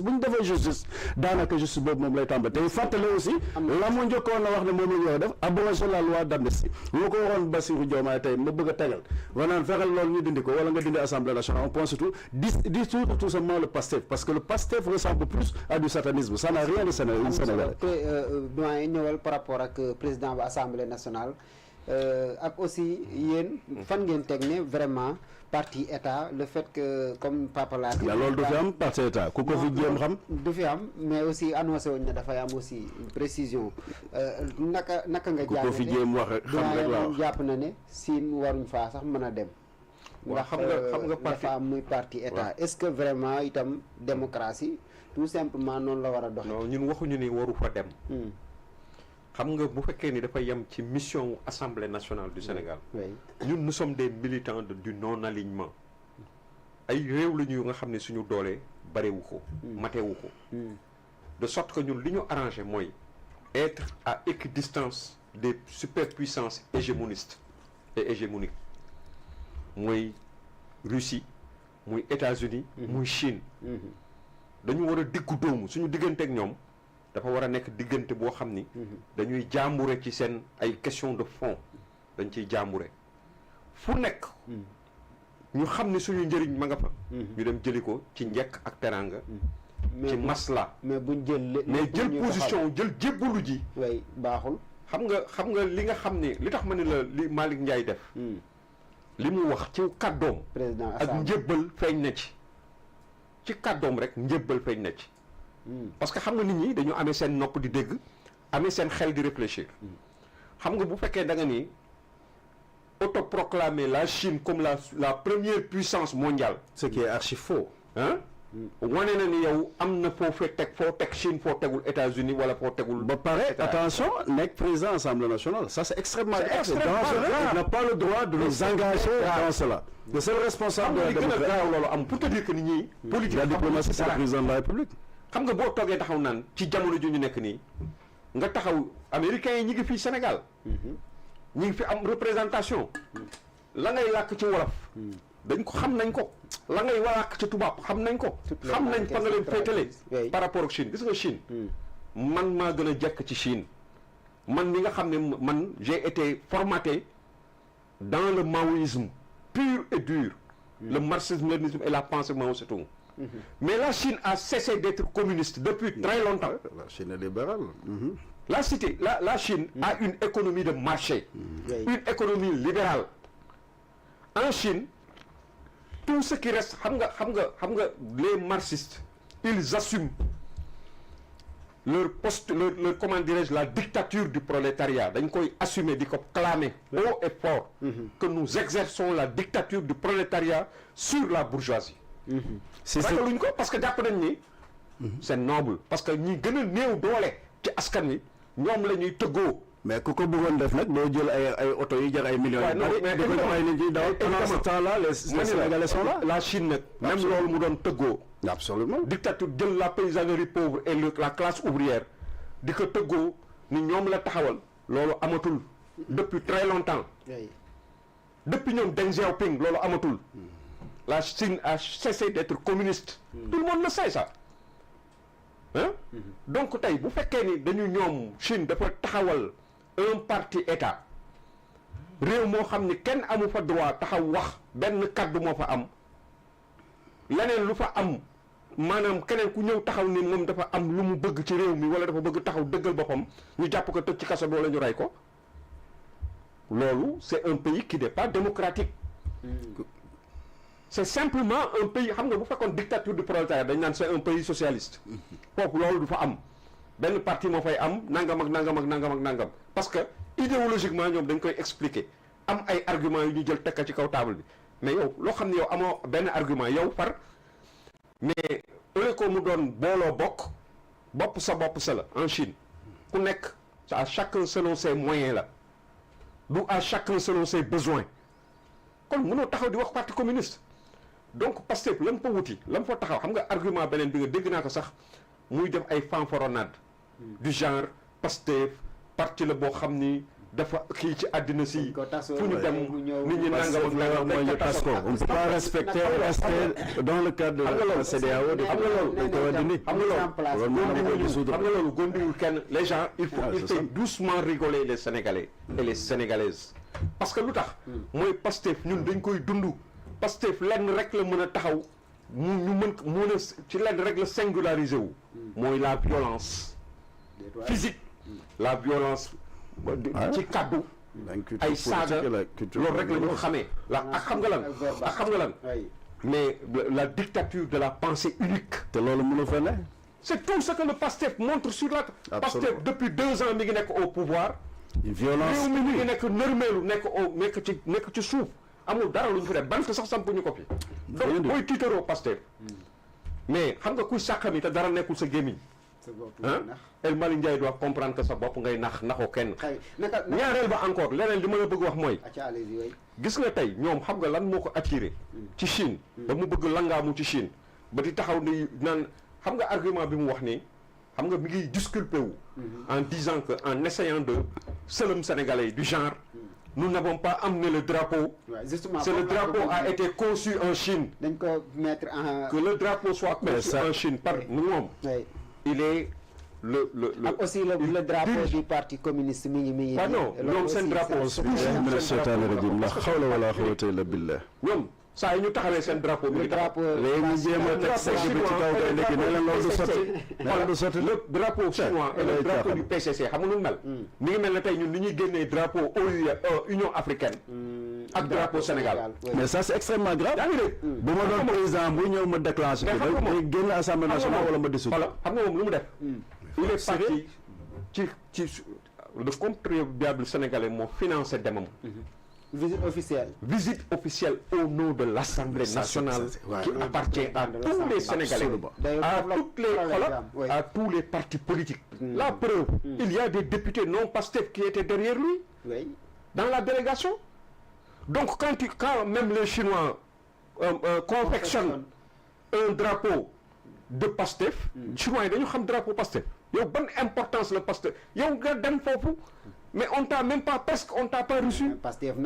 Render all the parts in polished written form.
bu ñu defee justice daanaka justice boobu moom lay tàmbali te fàttale aussi la mu njëkkoon a wax ne moom la ñu war a def abroger la loi d'amnistie moo ko waxoon Bassirou Diomaye tey ma bëgg a tegal wanaan fexeel loolu ñu dindi ko wala nga dindi assemblée nationale on pense surtout dissoudre tout simplement le PASTEF parce que le PASTEF ressemble plus à du satanisme ça n'a rien de sénégalais. doyen ñëwal par rapport ak président ba assemblée nationale ak aussi yéen fan ngeen teg ne vraiment parti état le fait que comme Papa Laat loolu du fi am parti état ku ko fi jéem xam du fi am mais aussi annoncé wuñ ne dafay am aussi une précision naka nga ku ko fi jéem wax xam rek la jàpp na ne siin waruñ faa sax mën a dem ndax xam nga parti dafa am muy parti état est-ce que vraiment itam démocratie tout simplement noonu la war a doxe non ñun waxuñu ni waru fa dem xam nga bu fekkee ni dafa yem ci mission Assemblée nationale du Sénégal ñun nous sommes des militants du non-alignement ay réew la ñu nga xam ne suñu doolee barewu ko matewu ko de sorte que ñun li ñu arrangé mooy être à équidistance des superpuissances hégémonistes et hégémoniques mooy Russie muy États-Unis muy Chine dañu war a diggu dóomu suñu diggante ak ñoom dafa war a nekk diggante boo xam ni dañuy jàmbure ci seen ay question de fond dañ ciy jàmbure fu nekk ñu xam ni suñu njëriñ ma nga fa ñu dem jëli ko ci njekk ak teraanga ci masla mais buñ jël position jël jébbalu ji way baaxul xam nga li nga xam ni li tax ma ne la li Malick Ndiaye def li mu wax ci kàddoom président ak njébbal feeñ na ci kàddoom rek njébbal feeñ na ci parce que xam nga nit ñi dañu amee seen nopp di dégg amee seen xel di réfléchir xam nga bu fekkee da nga ni autoproclamer la Chine comme la première puissance mondiale ce qui est archi faux hein wane na ni yow am na foo teg Chine foo tegul États-Unis wala foo tegul ba pare attention nekk président Assemblée nationale ça c'est extrêmement grave. On n'a pas le droit de nous engager dans cela le seul responsable de la démocratie loolu am pour te dire que nit ñi politique la diplomatie c'est le président de la République xam nga boo toogee taxaw naan ci jamono ju ñu nekk nii nga taxaw américains yi ñi ngi fii Sénégal ñi ngi fi am représentation la ngay làkk ci wolof dañ ko xam nañ ko la ngay làkk ci tubaab xam nañ ko xam nañ fa nga leen féetale par rapport ak Chine gis nga Chine man maa gën a jekk ci Chine man mi nga xam ne man j'ai été formaté dans le maoïsme pur et dur le marxisme léninisme et la pensée Mao Tse-tung mais la Chine a cessé d'être communiste depuis très longtemps. La Chine est libérale. La Chine a une économie de marché, une économie libérale. En Chine, tout ce qui reste, les marxistes, ils assument leur comment dirais-je, la dictature du prolétariat. Ils ont assumé, ils ont clamé haut et fort que nous exerçons la dictature du prolétariat sur la bourgeoisie. C'est parce que jàpp nañ ni c'est noble parce que ñi gën a néew doole ci askan wi ñoom la ñuy tëggoo mais ku ko bëggoon def nag doo jël ay oto yi jar ay millions mais di ko jox ay nit ñi dawal pendant ce temps-là les Sénégalais sont là la Chine nag même loolu mu doon tëggoo absolument dictature jël la paysannerie pauvre et la classe ouvrière di ko tëggoo ni ñoom la taxawal loolu amatul depuis très longtemps depuis ñoom Deng Xiaoping loolu amatul la Chine a cessé d'être communiste. Tout le monde le sait ça. Hein? Donc tey bu fekkee ni dañu ñoom Chine dafa taxawal un parti état réew moo xam ni kenn amu fa droit taxaw wax benn kàddu moo fa am leneen lu fa am maanaam keneen ku ñëw taxaw ni moom dafa am lu mu bëgg ci réew mi wala dafa bëgg taxaw dëggal boppam ñu jàpp ko tëj ci kaso bi wala ñu rey ko loolu c'est un pays qui n'est pas démocratique. C'est simplement un pays xam nga bu fekkoon dictature du prolétariat dañ naan c'est un pays socialiste foofu loolu du fa am benn parti moo fay am nangam ak nangam ak nangam ak nangam parce que idéologiquement ñoom dañ koy expliquer am ay arguments yu ñu jël tekka ci kaw table bi mais yow loo xam ne yow amoo benn argument yow far mais ëllëg ko mu doon booloo bopp sa la en Chine ku nekk à chacun selon ses moyens la du à chacun selon ses besoins kon mënoo taxaw di wax parti communiste donc Pastef la mu fa wuti la mu fa taxaw xam nga argument beneen bi nga dégg naa ko sax muy def ay fanfaronnade du genre Pastef parti la boo xam ni dafa kii ci àddina si fu ñu dem nit ñi nangam ak nangam mooy ñu tas ko on peut pas respecter rester dans le cadre de la CEDEAO xam nga loolu dañ ko war a dindi xam nga loolu gondiwul kenn les gens il faut doucement rigoler les Sénégalais et les Sénégalaises parce que lu tax mooy Pastef ñun dañ koy dund Pastef lenn rek la mën a taxaw ñu mën a ci lenn rek la singulariser wu mooy la violence physique la violence ci kaddu ay saaga loolu rek la ñu xamee ak xam nga lan mais la dictature de la pensée unique te loolu mënu fa ne c'est tout ce que le PASTEF montre sur la PASTEF depuis 2 ans mi ngi nekk au pouvoir violence réew mi ngi nekk nërmeelu nekk ci suuf amul dara lu ñu fi def bant sax sampuñu ko fi donc booy tiitaroo Pastef mais xam nga kuy sàqami te dara nekkul sa gémmiñ El Malick Ndiaye doit comprendre que sa bopp ngay naxoo kenn ñaareel ba encore leneen li ma la bëgg wax mooy gis nga tey ñoom xam nga lan moo ko attiré ci Chine ba mu bëgg langaamu ci Chine ba di taxaw ni naan xam nga argument bi mu wax nii xam nga mi ngi disculpé wu en disant que en essayant de sëlëm sénégalais du genre nous n'avons pas amené le drapeau. C'est le drapeau a été conçu en Chine. Que le drapeau soit conçu en Chine par nous-mêmes. Il est le aussi le drapeau du parti communiste mi. Non, c'est un drapeau. saa yi ñu taxawee seen drapeau bi. léegi ñu jéem a teg segg bi ci kaw kay léegi ne leen loolu du sotti. le drapeau chinois et le drapeau du PCC xam nga nu mel. mi ngi mel ne tey ñun ni ñuy génnee drapeau Union africaine. ak drapeau Sénégal. mais ça c'est extrêmement grave. yaa ngi dégg bu ma doon président bu ñëw ma déclenché. mais xam nga moom génn assemblée nationale wala ma dissoudre. voilà xam nga moom lu mu def. il est parti ci le contribuable sénégalais moo financé demam. Visite officielle au nom de l'Assemblée nationale qui appartient à tous les Sénégalais, à tous les partis politiques. La preuve, il y a des députés non Pastef qui étaient derrière lui, dans la délégation. Donc quand même les Chinois confectionnent un drapeau de Pastef, Chinois yi dañu xam drapeau Pastef. yow ban importance la Pastef yow nga dem foofu mais on t'a même pas presque on t'a pas reçu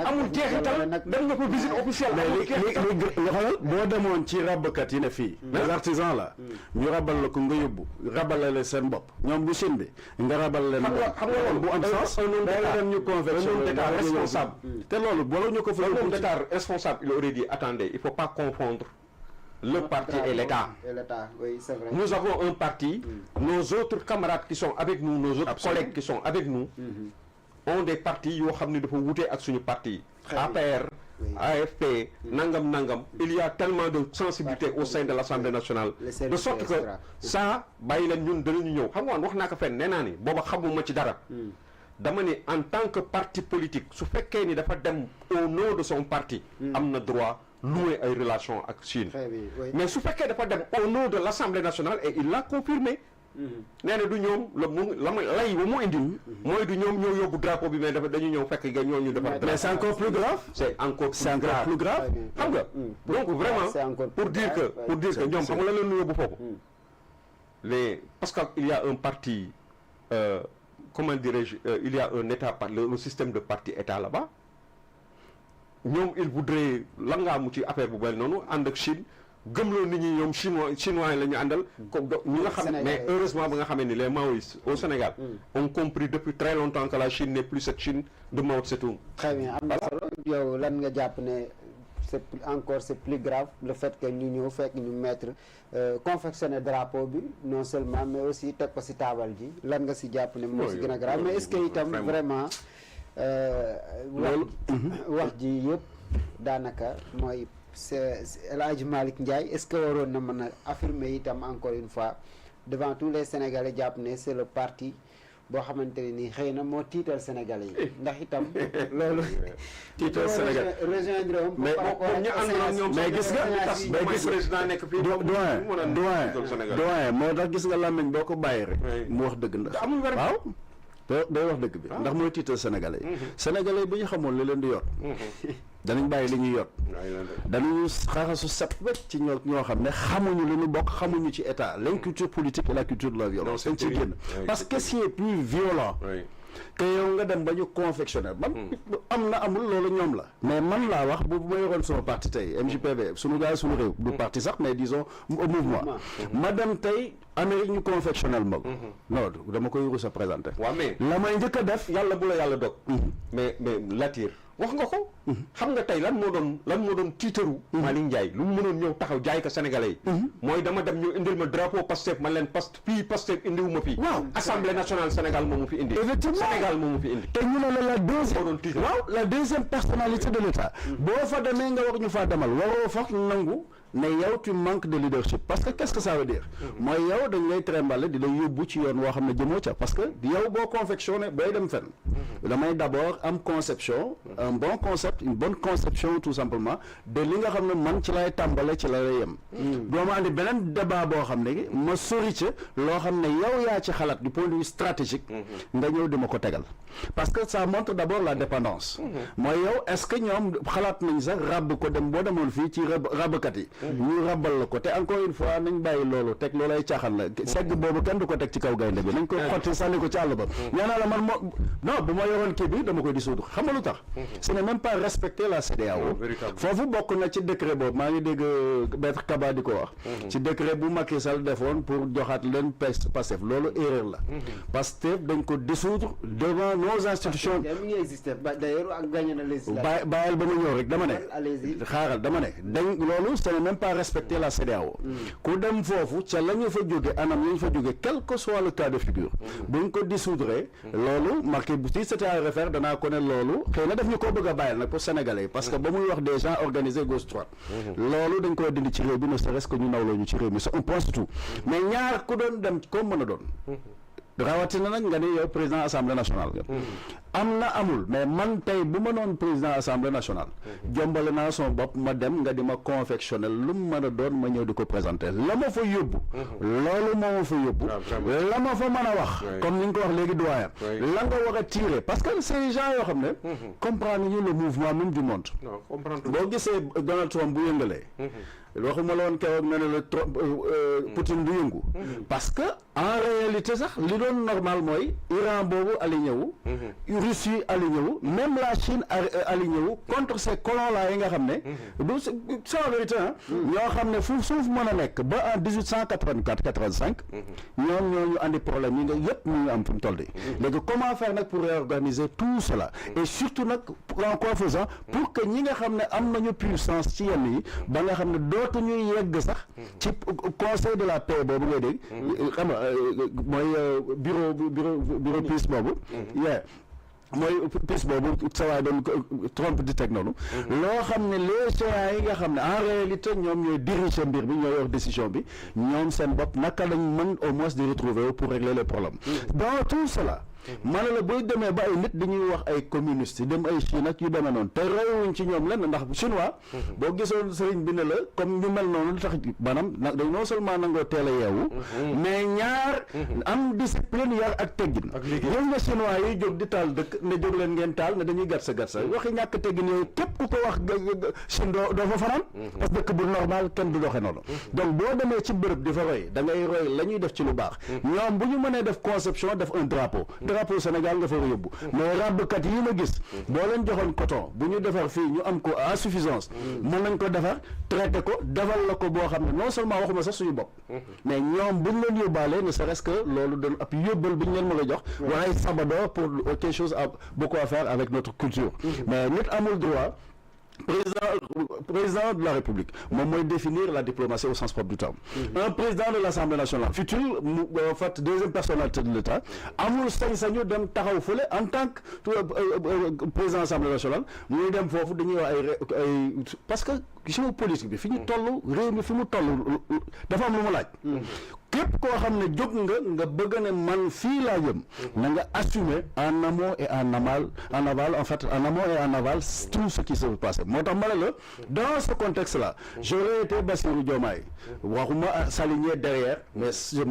amul jeexital dem nga ko visite officielle mais xoolal boo demoon ci rabkat yi ne fii les artisans là ñu rabal la ko nga yóbbu rabalale seen bopp ñoom bu Chine bi nga rabal leen xam nga loolu bu am sens day dem ñu confectionné d'état responsable te loolu boo ñu ko fa l'homme d'état responsable il aurait dit attendez il faut pas confondre le parti et l'État. Oui, c'est vrai. Nous avons un parti, nos autres camarades qui sont avec nous, nos autres collègues qui sont avec nous, ont des partis qui ont voté avec ce parti. APR, AFP, Nangam. Il y a tellement de sensibilité au sein de l'Assemblée nationale. De sorte que ça, en tant que parti politique, su fekkee ni dafa dem au nom de son parti, am na droit nouer ay relation ak Chine. Mais su fekkee dafa dem au nom de l'Assemblée nationale et il l'a confirmé. nee na du ñoom lay ba mu indi. mooy du ñoom ñoo yóbbu drapeau bi mais dañu ñëw fekk nga ñooñu dafa. mais c'est encore plus grave. c'est encore plus grave. xam nga donc vraiment pour dire que ñoom xam nga la leen yóbbu foofu. parce que il y a un parti. Comment dirais-je, il y a un État, le système de parti-État là-bas. Nous, ils voudraient, l'angamuti affaire bu bel nonou, and ak Chine, gëmlo nit ñi ñom chinois lañu andal, mais heureusement ba nga xamé ni les maoïstes au Sénégal ont compris depuis très longtemps que la Chine n'est plus cette Chine de Mao Tse-tung. Très bien. Yow lan nga japp né c'est plus grave le fait que ñu ñëw fekk ñu mettre confectionner drapeau bi non seulement mais aussi teg ko ci taabal ji lan nga ci jàpp ne moo ci gën a grave mais est-ce que itam vraiment wax ji yëpp daanaka mooy El Hadji Malick Ndiaye est-ce que waroon na mën a affirmer itam encore une fois devant tous les Sénégalais jàpp ne c'est le parti boo xamante ne nii xëy na moo tiital Sénégalais yi ndax itam loolu. tiital Sénégal rejoindre mais gis nga président nekk fii doyen moo tax gis nga làmmiñ boo ko bàyyi rek mu wax dëgg ndax waaw day wax dëgg bi ndax mooy tiital Sénégalais yi Sénégalais bu ñu xamoon li leen di yor danañ bàyyi li ñuy yor danañu xaaxasu set wecc ci ñoo xam ne xamuñu li ñu bokk xamuñu ci état l'inculture politique et la culture de la violence dañ ci génn parce que ce qui est plus violent que yow nga dem ba ñu confectionner man am na amul loolu ñoom la mais man laa wax bu ma yoroon sama parti tey MJPV suñu gars suñu réew du parti sax mais disons mouvement ma dem tey Amérique ñu confectionnel ma ko non dama koy rus a présenté waaw mais la may njëkk a def yàlla bu la yàlla dog mais Latir wax nga ko xam nga tey lan moo doon tiitaru Malick Ndiaye lu mu mënoon ñëw taxaw jaay ko Sénégalais yi mooy dama dem ñu indil ma drapeau Pastef man leen Pastef indiwu ma fii waaw Assemblée nationale Sénégal moomu fi indi effectivement Sénégal moomu fi indi te ñu ne la deuxième personnalité de l'État boo fa demee nga war ñu faa demal waroo fa nangu ne yow tu manques de leadership parce que qu'est-ce que ça veut dire mooy yow dañ lay trembale di la yóbbu ci yoon woo xam ne jëmoo ca parce que yow boo confectionné bay dem fenn damay d'abord am conception un bon concept une bonne conception tout simplement de li nga xam ne man ci lay tàmbale ci la lay yem doo ma andi beneen débat boo xam ne ma sori ca loo xam ne yow yaa ci xalaat du point de vue stratégique nga ñëw di ma ko tegal parce que ça montre d'abord la dépendance mooy yow est-ce que ñoom xalaat nañ sax rabb ko dem boo demoon fii ci rabbkat yi ñu rabbal la ko te encore une fois nañ bàyyi loolu teg loolu ay caaxaan la segg boobu kenn du ko teg ci kaw gaynde bi nañ ko xotti sànni ko ci àll ba ñaanaa la man moo non bu ma yoroon kii bi dama koy dissoudre xam nga lu tax ce n'est même pas respecter la CEDEAO foofu bokk na ci décret boobu maa ngi dégg maître Kaba di ko wax ci décret bu Macky Sall defoon pour joxaat leen Pastef loolu erreur la Pastef dañ ko dissoudre devant nos institutions bàyyil ba ma ñëw rek dama ne xaaral dama ne dañ loolu ce n'est même pas respecter la CEDEAO ku dem foofu ca la ñu fa jóge anam ñu fa jóge quel que soit le cas de figure buñ ko dissoudre loolu Macky si c'était à refaire danaa ko ne loolu xëy na daf ñu koo bëgg a bàyyil nag pour sénégalais parce que ba muy wax des gens organisés gauche droite loolu dañ koy dindi ci réew bi ne serait-ce que ñu nawloo ñu ci réew mi c'est un point surtout mais ñaar ku doon dem ko mën a doon rawatina nag nga ne yow président assemblée nationale am na amul mais man tey bu ma noon président assemblée nationale jombale naa son bopp ma dem nga di ma confectionner lu mu mën a doon ma ñëw di ko présenter la ma fa yóbbu loolu moo ma fa yóbbu la ma fa mën a wax comme ni nga ko wax léegi doyen la nga war a tirer parce que c'est gens yoo xam ne comprendre ñu le mouvement même du monde boo gisee Donald Trump bu yëngalee waxuma la woon keroog na ne la Poutine du yëngu parce que en réalité sax li doon normal mooy Iran boobu aligné wu Russie aligné wu même la Chine aligné wu contre ces colons là yi nga xam ne du c'est la vérité ñoo xam ne fu suuf mën a nekk ba en 1884-85 ñoom ñooñu andi problème yi nga yëpp ñu ngi am fi mu toll di léegi comment faire nag pour réorganiser tout cela et surtout nag en quoi faisant pour que ñi nga xam ne am nañu puissance ci yenn yi ba nga xam ne dootu ñuy yegg sax ci conseil de la paix boobu ngay dégg xam nga mooy bureau peace boobu mooy piste boobu sa waay doon Trump di teg noonu loo xam ne les géants yi nga xam ne en réalité ñoom ñooy diriger mbir bi ñooy wax décision bi ñoom seen bopp naka lañ mën au moins di retrouver pour régler les problèmes dans tout cela ma ne la booy demee ba ay nit dañuy wax ay communistes yi dem ay Chine ak yu demee noonu te réewuñ ci ñoom lenn ndax chinois boo gisoon sëriñ bi ne la comme ñu mel noonu lu tax maanaam dañ non seulement nangoo teel a yeewu mais ñaar am discipline yar ak teggin gis nga chinois yi jóg di taal dëkk ne jóg leen ngeen taal ne dañuy gatsa waxi ñàkk teggin yooyu képp ku ko wax Chine doo fa fanaan parce que dëkk bu normal kenn du doxe noonu donc boo demee ci bërëb di fa roy da ngay roy la ñuy def ci lu baax ñoom bu ñu mënee def conception def un drapeau Sénégal nga fa yóbbu mais rabbkat yi ma gis boo leen joxoon coton bu ñu defar fii ñu am ko à suffisance mën nañ ko defar traité ko defal la ko boo xam ne non seulement waxuma sax suñu bopp mais ñoom buñ leen yóbbaalee ne serait-ce que loolu doon ab yóbbal bi ñu leen mën a jox wax ay sabador pour quelque chose à beaucoup à faire avec notre culture mais nit amul droit président de la République moom mooy définir la diplomatie au sens propre du terme un président de l'Assemblée nationale futur en fait deuxième personnalité de l'État amul sañ-sañu dem taxaw fële en tant que président de l'Assemblée nationale muy dem foofu dañuy wax ay parce que géopolitique bi fi ñu toll réew mi fi mu toll dafa am lu mu laaj képp koo xam ne jóg nga bëgg ne man fii laa jëm na nga assumer en amont et en aval en fait en amont et en aval tout ce qui se passe moo tax ma ne la dans ce contexte là j'aurais été Bassirou Diomaye waxuma s'aligner derrière mais je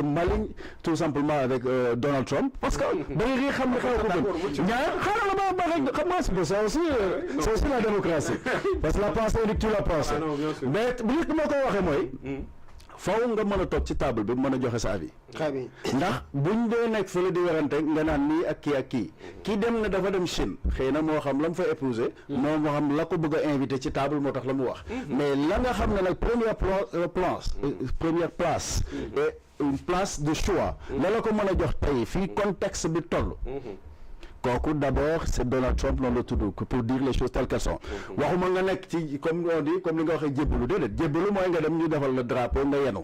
m'aligne tout simplement avec Donald Trump parce que da ngay xam ne xew ko gën ñaar xaaral ba rek xam nga c'est aussi la démocratie parce que la pensée unique tu la pensée mais bi ma ko waxee mooy faw nga mën a toog ci table bi mën a joxe sa avis. très bien ndax buñ dee nekk fële di werante nga naan nii ak kii dem na dafa dem Chine xëy na moo xam la mu fa épouser moom moo xam la ko bëgg a invité ci table moo tax la mu wax mais la nga xam ne nag première place et une place de choix la ko mën a jox tey fii contexte bi toll kooku d'abord c'est Donald Trump noonu la tudd pour dire les choses telles qu'elles sont waxuma nga nekk ci comme on dit comme li nga waxee jébbalu déedéet jébbalu mooy nga dem ñu defal la drapeau nga yenu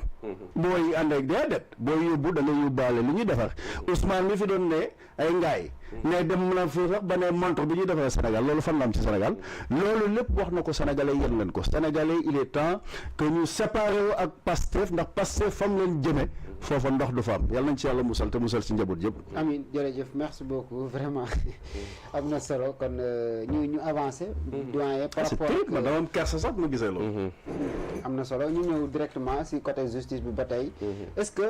booy ànd ak déedéet booy yóbbu da nga yóbbaale li ñuy defar Ousmane mi fi doon ne ay ngaay ne dem na fi sax ba ne montre bi ñuy defaree Sénégal loolu fan la am ci Sénégal loolu lépp wax na ko sénégalais yéen leen ko sénégalais il est temps que ñu séparé wu ak Pastef ndax Pastef fam leen jëme foofa ndox du fa am yàlla nañ ci yàlla musal te musal ci njaboot yëpp. amiin jërëjëf merci beaucoup vraiment am na solo kon ñu avancé. doyen par rapport ak man dama am kersa sax ma gisee loolu. am na solo ñu ñëw directement si côté justice bi ba tey est-ce que.